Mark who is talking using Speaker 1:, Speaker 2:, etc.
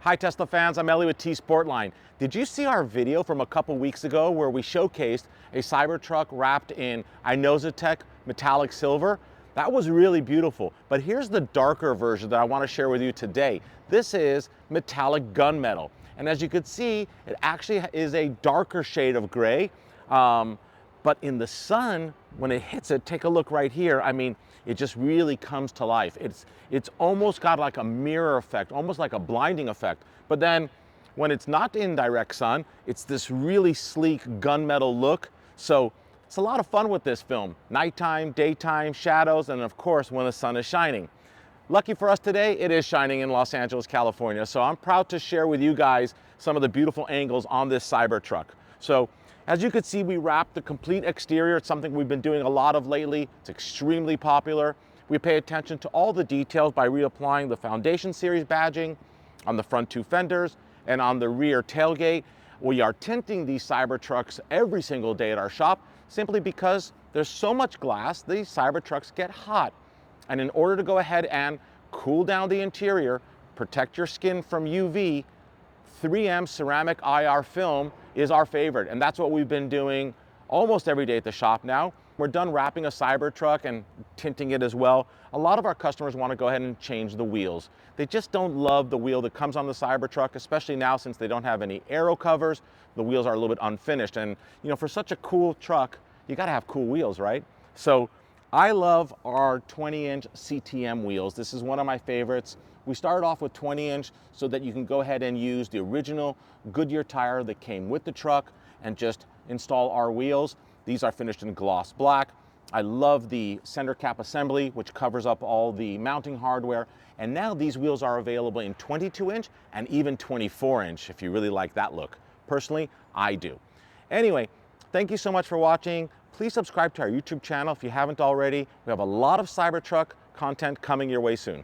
Speaker 1: Hi Tesla fans, I'm Ellie with T-sportline. Did you see our video from a couple weeks ago where we showcased a Cybertruck wrapped in Inozatec metallic silver? That was really beautiful, but here's the darker version that I want to share with you today. This is metallic gunmetal, and as you can see, it actually is a darker shade of gray, but in the sun, when it hits it, take a look right here, I mean, it just really comes to life. It's almost got like a mirror effect, almost like a blinding effect. But then when it's not in direct sun, it's this really sleek gunmetal look. So it's a lot of fun with this film. Nighttime, daytime, shadows, and of course when the sun is shining. Lucky for us today, it is shining in Los Angeles, California. So I'm proud to share with you guys some of the beautiful angles on this Cybertruck. So as you can see, we wrapped the complete exterior. It's something we've been doing a lot of lately. It's extremely popular. We pay attention to all the details by reapplying the Foundation Series badging on the front two fenders and on the rear tailgate. We are tinting these Cybertrucks every single day at our shop simply because there's so much glass, these Cybertrucks get hot. And in order to go ahead and cool down the interior, protect your skin from UV, 3M ceramic IR film is our favorite, and that's what we've been doing almost every day at the shop now. We're done wrapping a Cybertruck and tinting it as well. A lot of our customers want to go ahead and change the wheels. They just don't love the wheel that comes on the Cybertruck, especially now since they don't have any aero covers. The wheels are a little bit unfinished, and you know, for such a cool truck, you got to have cool wheels, right? So I love our 20-inch CTM wheels. This is one of my favorites. We started off with 20-inch so that you can go ahead and use the original Goodyear tire that came with the truck and just install our wheels. These are finished in gloss black. I love the center cap assembly, which covers up all the mounting hardware. And now these wheels are available in 22-inch and even 24-inch if you really like that look. Personally, I do. Anyway, thank you so much for watching. Please subscribe to our YouTube channel if you haven't already. We have a lot of Cybertruck content coming your way soon.